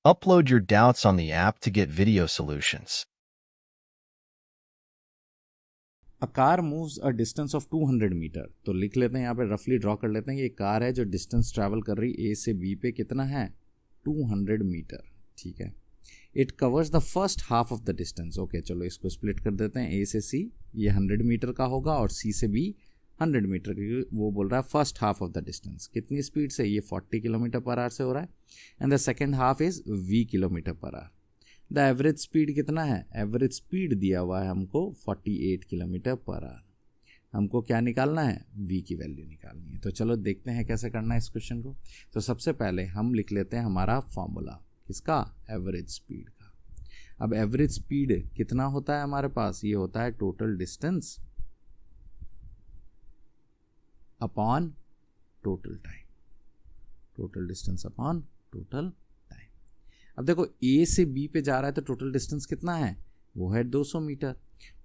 Upload your doubts on the app to get video solutions. A car moves a distance of 200 meter. तो लिख लेते हैं यहाँ पे, रफली ड्रॉ कर लेते हैं कि ये कार है जो डिस्टेंस ट्रैवल कर रही ए से बी पे कितना है 200 मीटर। ठीक है, it covers the first half of the distance. Okay चलो इसको स्प्लिट कर देते हैं, ए से सी ये 100 मीटर का होगा और सी से बी 100 मीटर, क्योंकि वो बोल रहा है first half of the distance कितनी स्पीड से, ये 40 किलोमीटर पर आवर से हो रहा है, and the second half is v kilometre per hour. The average speed कितना है, एवरेज स्पीड दिया हुआ है हमको 48 किलोमीटर पर आवर। हमको क्या निकालना है, v की वैल्यू निकालनी है। तो चलो देखते हैं कैसे करना है इस क्वेश्चन को। तो सबसे पहले हम लिख लेते हैं हमारा फॉर्मूला किसका, एवरेज स्पीड का। अब एवरेज स्पीड कितना होता है हमारे पास, ये होता है total distance upon total time, total distance upon total time. अब देखो ए से बी पे जा रहा है तो टोटल डिस्टेंस कितना है, वो है 200 मीटर,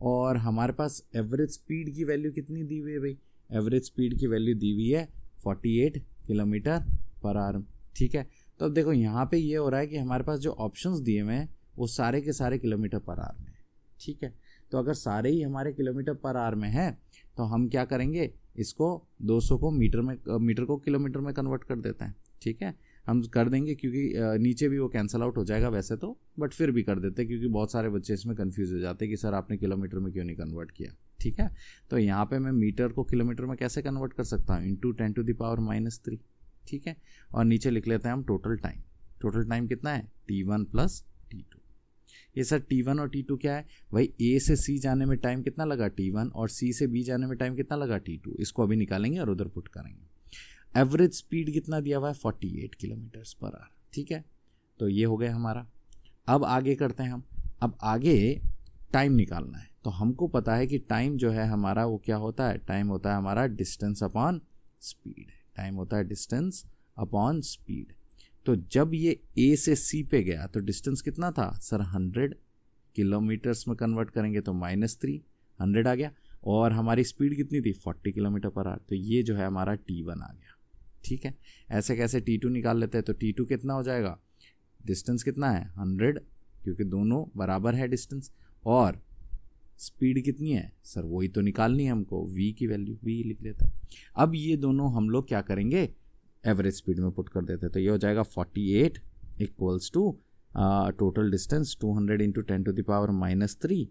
और हमारे पास एवरेज स्पीड की वैल्यू कितनी दी हुई है भाई, एवरेज स्पीड की वैल्यू दी हुई है 48 किलोमीटर पर आवर। ठीक है, तो अब देखो यहाँ पे ये हो रहा है कि हमारे पास जो ऑप्शंस दिए हुए हैं वो सारे के सारे किलोमीटर पर आवर में है। ठीक है, तो अगर सारे ही हमारे किलोमीटर पर आवर में है तो हम क्या करेंगे, इसको 200 को मीटर को किलोमीटर में कन्वर्ट कर देते हैं। ठीक है, हम कर देंगे क्योंकि नीचे भी वो कैंसिल आउट हो जाएगा वैसे तो, बट फिर भी कर देते हैं क्योंकि बहुत सारे बच्चे इसमें कंफ्यूज हो जाते हैं कि सर आपने किलोमीटर में क्यों नहीं कन्वर्ट किया। ठीक है, तो यहाँ पे मैं मीटर को किलोमीटर में कैसे कन्वर्ट कर सकता हूँ, इंटू 10⁻⁻3। ठीक है, और नीचे लिख लेते हैं हम टोटल टाइम। टोटल टाइम कितना है, T1 + T2। ये सर T1 और T2 क्या है भाई, ए से सी जाने में टाइम कितना लगा T1 और सी से बी जाने में टाइम कितना लगा T2। इसको अभी निकालेंगे और उधर पुट करेंगे। एवरेज स्पीड कितना दिया हुआ है 48 किलोमीटर पर आवर। ठीक है, तो ये हो गया हमारा। अब आगे करते हैं हम, अब आगे टाइम निकालना है। तो हमको पता है कि टाइम जो है हमारा वो क्या होता है, टाइम होता है हमारा डिस्टेंस अपॉन स्पीड। टाइम होता है डिस्टेंस अपॉन स्पीड। तो जब ये ए से सी पे गया तो डिस्टेंस कितना था सर, 100 किलोमीटर्स में कन्वर्ट करेंगे तो -3 100 आ गया, और हमारी स्पीड कितनी थी 40 किलोमीटर पर आवर। तो ये जो है हमारा T1 आ गया। ठीक है, ऐसे कैसे T2 निकाल लेते हैं, तो T2 कितना हो जाएगा, डिस्टेंस कितना है 100, क्योंकि दोनों बराबर है डिस्टेंस, और स्पीड कितनी है सर, वही तो निकालनी है हमको, v की वैल्यू, v लिख लेते हैं। अब ये दोनों हम लोग क्या करेंगे, एवरेज स्पीड में पुट कर देते हैं। तो ये हो जाएगा 48 equals to total distance 200 × 10⁻³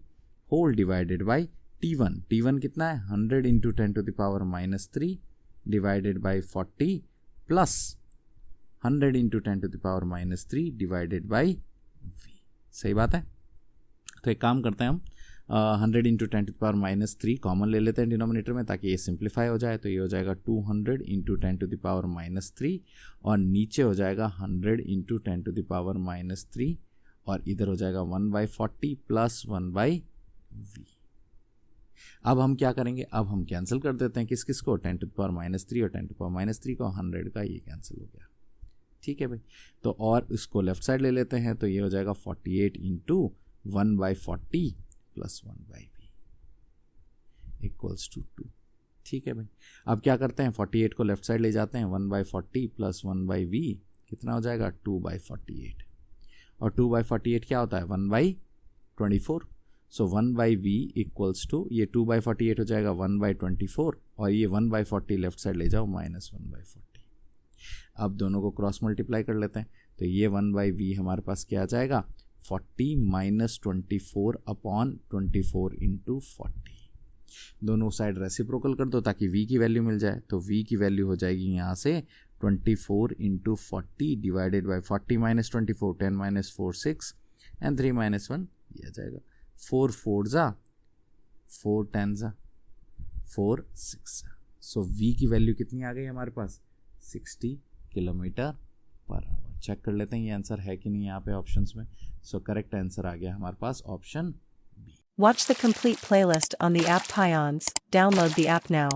whole divided by T1। T1 कितना है 100 × 10⁻³ divided by 40 plus 100 × 10⁻³ divided by v। सही बात है। तो एक काम करते हैं हम 100 × 10⁻³ कॉमन ले लेते हैं डिनोमिनेटर में ताकि ये सिंप्लीफाई हो जाए। तो ये हो जाएगा 200 × 10⁻³ और नीचे हो जाएगा 100 × 10⁻³ और इधर हो जाएगा 1/40 प्लस 1/v। अब हम क्या करेंगे, अब हम कैंसिल कर देते हैं किस किस को, 10⁻³ और 10⁻³ को, 100 का ये कैंसिल हो गया। ठीक है भाई, तो और इसको लेफ्ट साइड ले लेते हैं। तो ये हो जाएगा 48 × 1/40 प्लस 1/v इक्वल्स टू 2। ठीक है भाई, अब क्या करते हैं, 48 को लेफ्ट साइड ले जाते हैं, 1/40 प्लस 1/v कितना हो जाएगा 2/48, और 2/48 क्या होता है 1/24। सो 1/v इक्वल्स टू, ये 2/48 हो जाएगा 1/24, और ये 1/40 लेफ्ट साइड ले जाओ -1/40। अब दोनों को क्रॉस मल्टीप्लाई कर लेते हैं। तो ये 1/v हमारे पास क्या आ जाएगा 40 - 24 अपॉन 24 × 40। दोनों साइड रेसिप्रोकल कर दो ताकि v की वैल्यू मिल जाए। तो v की वैल्यू हो जाएगी यहाँ से 24 × 40 डिवाइडेड बाई 40 - 24 10 - 4 6 एंड 3 - 1 ये आ जाएगा 4 4 ज़ा 4 10 ज़ा 4 6 ज़ा। सो v की वैल्यू कितनी आ गई हमारे पास 60 किलोमीटर पर आवर। चेक कर लेते हैं ये आंसर है कि नहीं यहाँ पे ऑप्शंस में। सो करेक्ट आंसर आ गया हमारे पास option B. Watch the complete playlist on the app Pions. Download the app now.